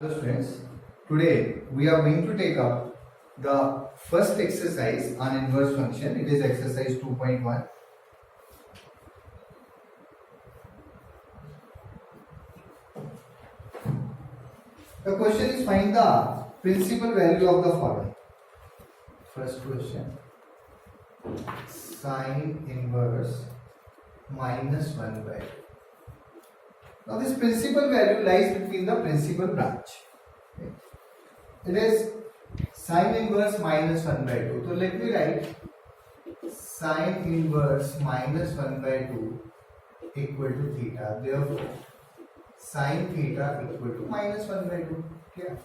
Hello students, today we are going to take up the first exercise on inverse function. It is exercise 2.1. The question is find the principal value of the following. First question, sine inverse minus 1 by 2. Now this principal value lies between the principal branch. Okay. It is sine inverse minus 1 by 2. So let me write sine inverse minus 1 by 2 equal to theta. Therefore, sine theta equal to minus 1 by 2. Clear?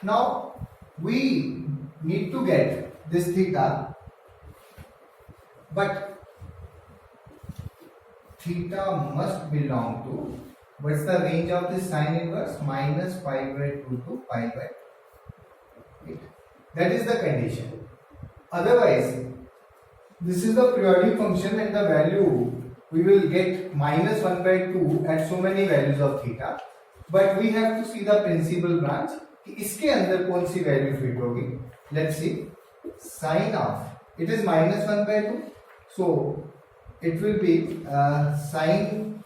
Now we need to get this theta, but theta must belong to, what's the range of this sine inverse? Minus pi by 2 to pi by 8. That is the condition. Otherwise, this is the periodic function and the value we will get minus 1 by 2 at so many values of theta. But we have to see the principal branch. इसके अंदर कौन सी value fit होगी? Let's see. Sine of, it is minus 1 by 2. So it will be sine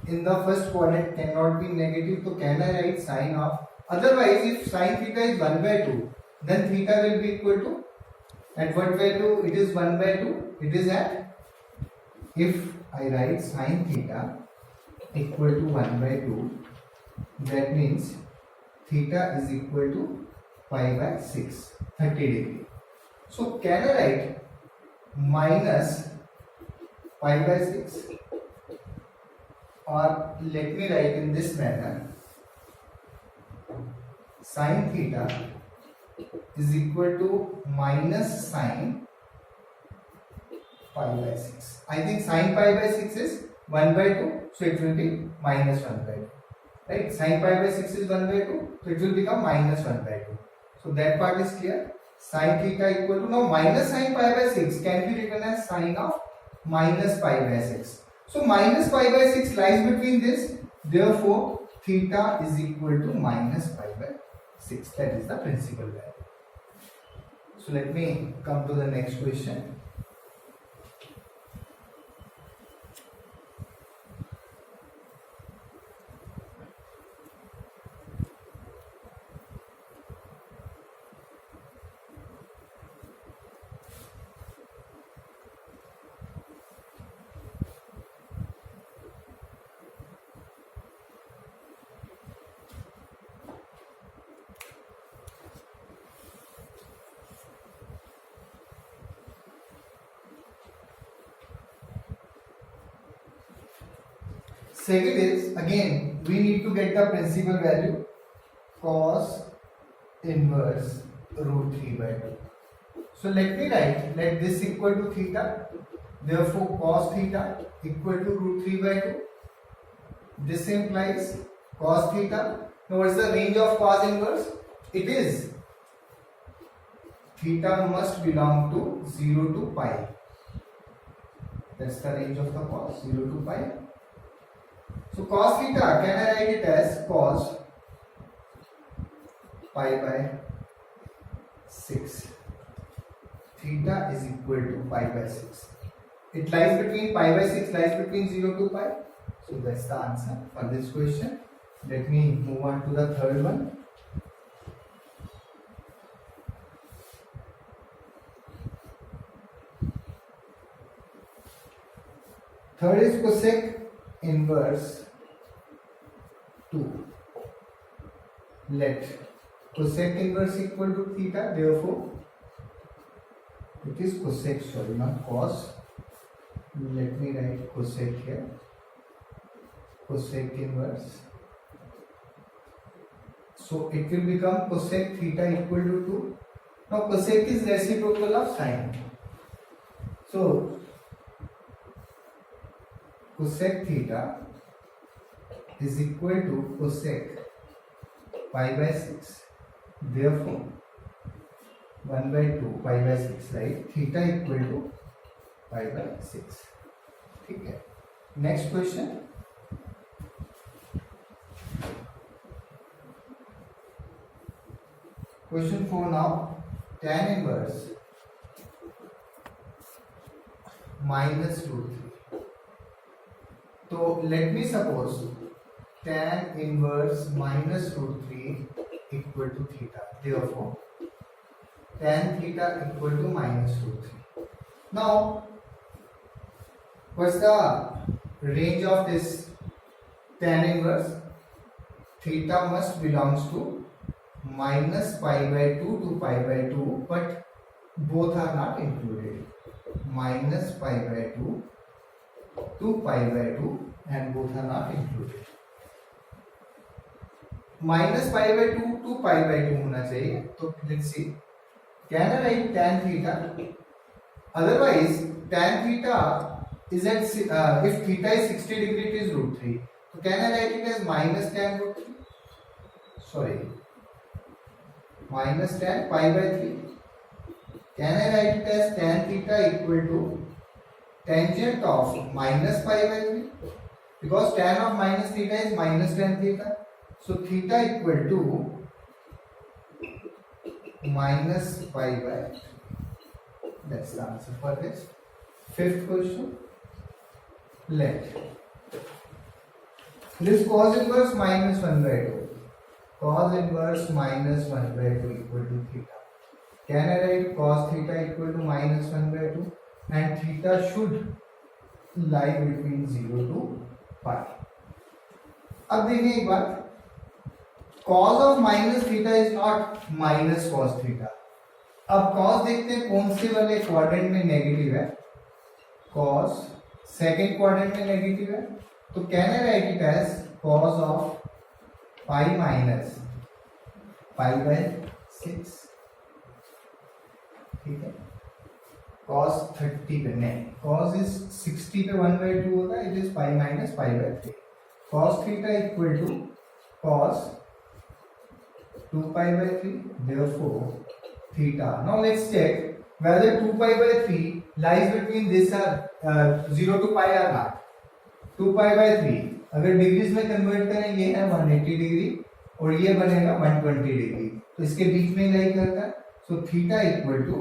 in the first quadrant cannot be negative. So can I write sine of? Otherwise, if sine theta is 1 by 2, then theta will be equal to, at what value it is 1 by 2? It is at, if I write sine theta equal to 1 by 2, that means theta is equal to pi by 6, 30 degree. So can I write minus pi by 6, or let me write in this manner, sine theta is equal to minus sine pi by 6. I think sine pi by 6 is 1 by 2, so it will be minus 1 by 2. Right? Sine pi by 6 is 1 by 2, so it will become minus 1 by 2. So that part is clear. Sine theta equal to, now minus sine pi by 6 can be written as sine of minus pi by 6. So minus pi by 6 lies between this. Therefore, theta is equal to minus pi by 6. That is the principal value. So let me come to the next question. Second is, again we need to get the principal value, cos inverse root 3 by 2. So let me write, let this equal to theta, therefore cos theta equal to root 3 by 2. This implies cos theta. Now what is the range of cos inverse? It is theta must belong to 0 to pi. That's the range of the cos, 0 to pi. So cos theta, can I write it as cos pi by 6? Theta is equal to pi by 6. It lies between, pi by 6 lies between 0 to pi. So that's the answer for this question. Let me move on to the third one. Third is cosec inverse 2. Let cosec inverse equal to theta, therefore it is cosec, sorry, not cos. Let me write cosec here. Cosec inverse. So it will become cosec theta equal to 2. Now cosec is reciprocal of sine. So cosec theta is equal to cosec pi by 6. Therefore, 1 by 2 pi by 6, right? Theta equal to pi by 6. Okay. Next question. Question 4 now. Tan inverse minus root 3. So let me suppose tan inverse minus root 3 equal to theta. Therefore, tan theta equal to minus root 3. Now, what's the range of this tan inverse? Theta must belongs to minus pi by 2 to pi by 2, but both are not included. Minus pi by 2 to pi by 2 and both are not included. Minus pi by 2 to pi by 2 होना चाहिए. तो let's see. Can I write tan theta? Otherwise, tan theta is at if theta is 60 degree, it is root 3. So can I write it as minus tan root 3? Sorry, minus tan pi by 3. Can I write it as tan theta equal to tangent of minus pi by 3? Because tan of minus theta is minus tan theta. So theta equal to minus pi by 3. That's the answer for this. Fifth question. Let this cos inverse minus 1 by 2. Cos inverse minus 1 by 2 equal to theta. Can I write cos theta equal to minus 1 by 2? And theta should lie between 0 to pi. अब देखिए एक बात, cos of minus theta is not minus cos theta. अब cos देखते हैं कौन से वाले क्वाड्रेंट में नेगेटिव है. cos सेकेंड क्वाड्रेंट में नेगेटिव है. तो can I write it as cos of pi minus pi by 6. ठीक है. cos 30 पे नहीं, cos इज 60 पे 1 by 2 होगा. It is pi minus pi by 3. cos theta equal to cos 2 pi by 3. Therefore, theta. Now let's check whether 2 pi by 3 lies between this or 0 to pi or not. 2 pi by 3 अगर degrees में convert करें, ये है 180 degree और ये बनेगा 120 degree. तो इसके बीच में लाई करता है. So theta equal to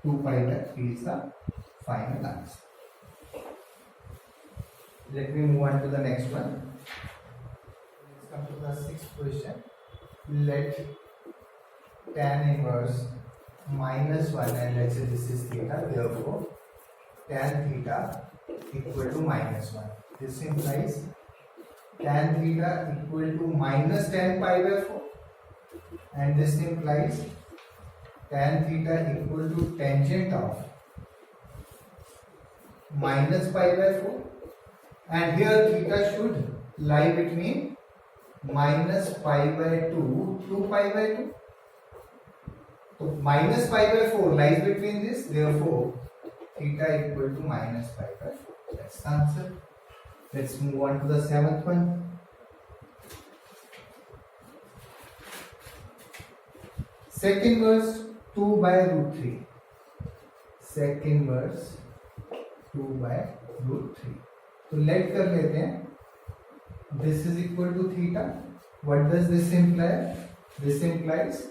2 pi by 3 is the final answer. Let me move on to the next one. Let's come to the sixth question. Let tan inverse minus 1 and let's say this is theta. Therefore, tan theta equal to minus 1. This implies tan theta equal to minus tan pi by 4, and this implies tan theta equal to tangent of minus pi by 4, and here theta should lie between minus pi by 2 to pi by 2. So minus pi by 4 lies between this. Therefore, theta equal to minus pi by 4. That's the answer. Let's move on to the seventh one. Sec inverse 2 by root 3. Sec inverse 2 by root 3. तो late कर लेते हैं. This is equal to theta. What does this imply? This implies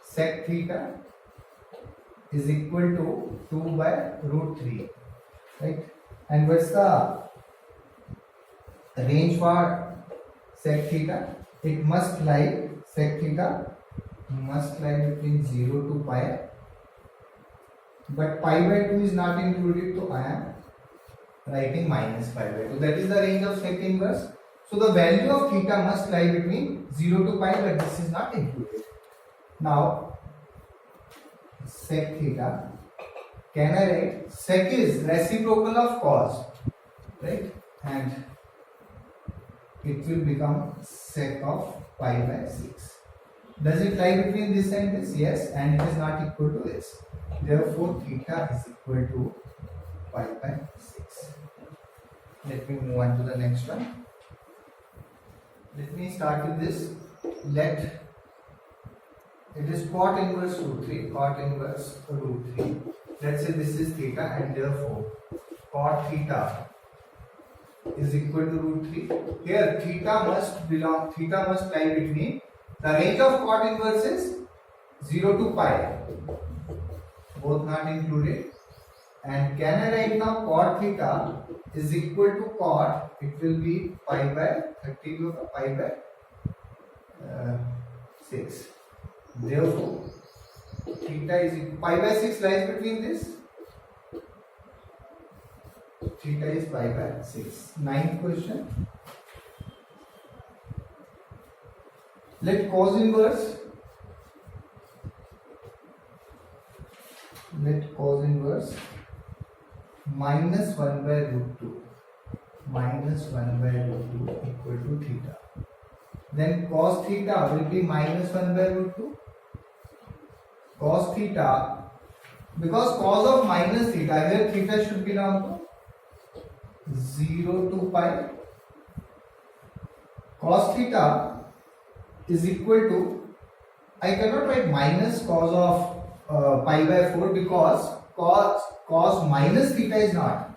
sec theta is equal to 2 by root 3, right? And what's the range for sec theta? It must lie, sec theta must lie between 0 to pi, but pi by 2 is not included, so I am writing minus pi by 2. That is the range of sec inverse. So the value of theta must lie between 0 to pi, but this is not included. Now, sec theta, can I write? Sec is reciprocal of cos, right? And it will become sec of pi by 6. Does it lie between this and this? Yes, and it is not equal to this. Therefore, theta is equal to pi by 6. Let me move on to the next one. Let me start with this. Let it is cot inverse root 3. Cot inverse root 3. Let's say this is theta, and therefore cot theta is equal to root 3. Here theta must lie between, the range of cot inverse is 0 to pi, both not included. And can I write now cot theta is equal to cot, it will be pi by 30 होगा, pi by 6. Therefore, theta is pi by 6 lies between this. Theta is pi by 6. Ninth question. Let cos inverse minus 1 by root 2 equal to theta. Then cos theta will be minus 1 by root 2. Cos theta, because cos of minus theta, here theta should belong to 0 to pi. Cos theta is equal to, I cannot write minus cos of pi by 4 because cos minus theta is not.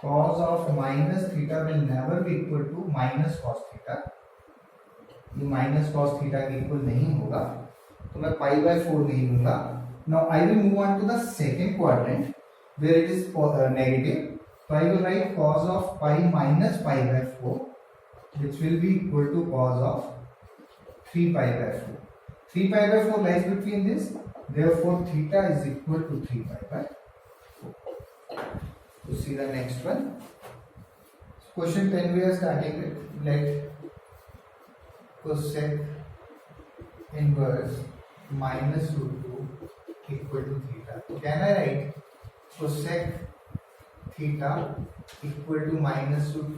Cos of minus theta will never be equal to minus cos theta. ये minus cos theta के equal नहीं होगा, तो मैं pi by 4 नहीं लूंगा. Now I will move on to the second quadrant where it is negative. So I will write cos of pi minus pi by 4, which will be equal to cos of 3 pi by 4. 3 pi by 4 lies between this. Therefore, theta is equal to 3 pi by 4. So see the next one. Question 10 we are starting with. Let cosec inverse minus root 2 equal to theta. Can I write cosec theta equal to minus root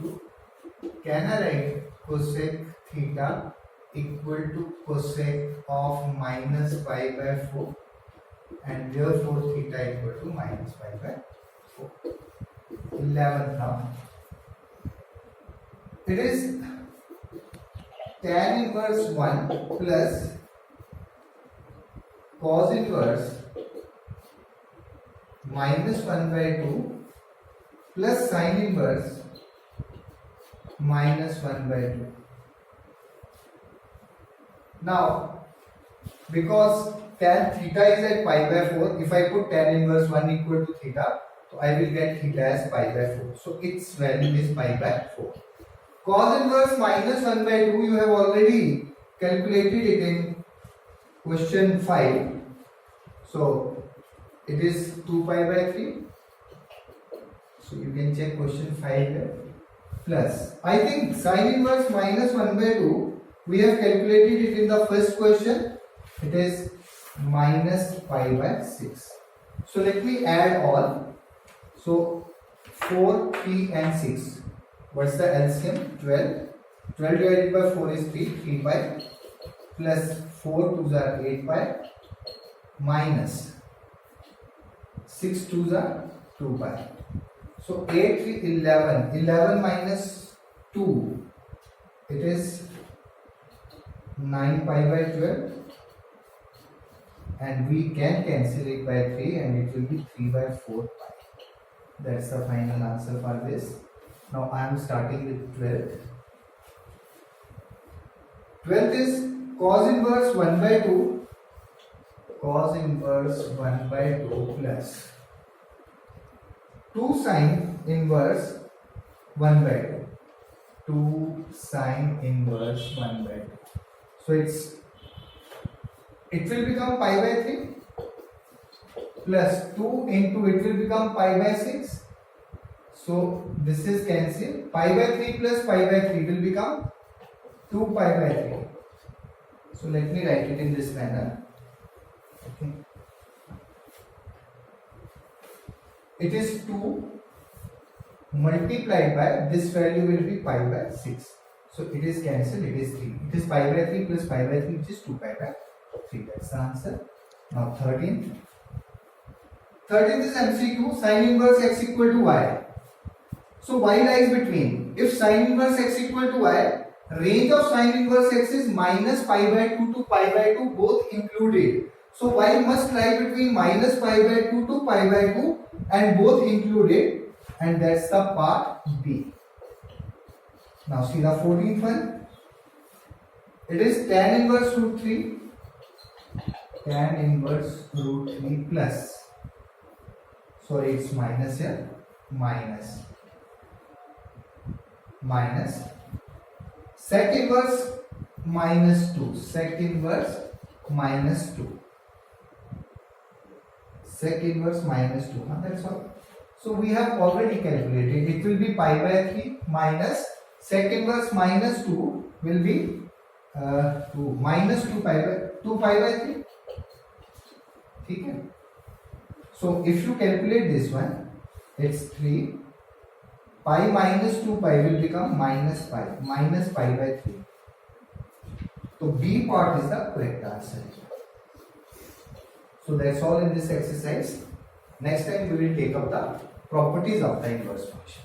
2? Can I write cosec theta equal to cosec of minus pi by 4? And therefore theta equal to minus pi by 4. 11th now. It is tan inverse 1 plus cos inverse minus 1 by 2 plus sin inverse minus 1 by 2. Now, because tan theta is at pi by 4, if I put tan inverse 1 equal to theta, so I will get theta as pi by 4. So its value is pi by 4. Cos inverse minus 1 by 2, you have already calculated it in question 5. So it is 2 pi by 3. So you can check question 5 here. Plus, I think sin inverse minus 1 by 2, we have calculated it in the first question. It is minus pi by 6. So let me add all. So 4, 3 and 6. What's the LCM? 12. 12 divided by 4 is 3. 3 pi plus 4 2s are 8 pi minus 6 2s are 2 pi. So 8 3 11. 11 minus 2. It is 9 pi by 12. And we can cancel it by 3 and it will be 3 by 4 pi. That's the final answer for this. Now I am starting with 12th. 12th is cos inverse 1 by 2. Cos inverse 1 by 2 plus 2 sin inverse 1 by 2. 2 sin inverse 1 by 2. So it will become pi by 3 plus 2 into it will become pi by 6. So this is cancelled. Pi by 3 plus pi by 3 will become 2 pi by 3. So let me write it in this manner. Okay. It is 2 multiplied by this value will be pi by 6. So it is cancelled. It is 3. It is pi by 3 plus pi by 3 which is 2 pi by 3. That's the answer. Now 13th. 13th is MCQ. Sin inverse x equal to y. So y lies between. If sin inverse x equal to y, range of sin inverse x is minus pi by 2 to pi by 2 both included. So y must lie between minus pi by 2 to pi by 2 and both included, and that's the part B. Now see the 14th one. It is tan inverse root 3 tan inverse root 3 plus, sorry it's minus here, minus sec inverse minus 2, sec inverse minus 2, sec inverse minus 2, that's all. So we have already calculated, it will be pi by 3 minus sec inverse minus 2 will be 2 minus 2 pi by 3. ठीक है. So if you calculate this one, it's 3 pi minus 2 pi will become minus pi by 3. So B part is the correct answer. So that's all in this exercise. Next time we will take up the properties of the inverse function.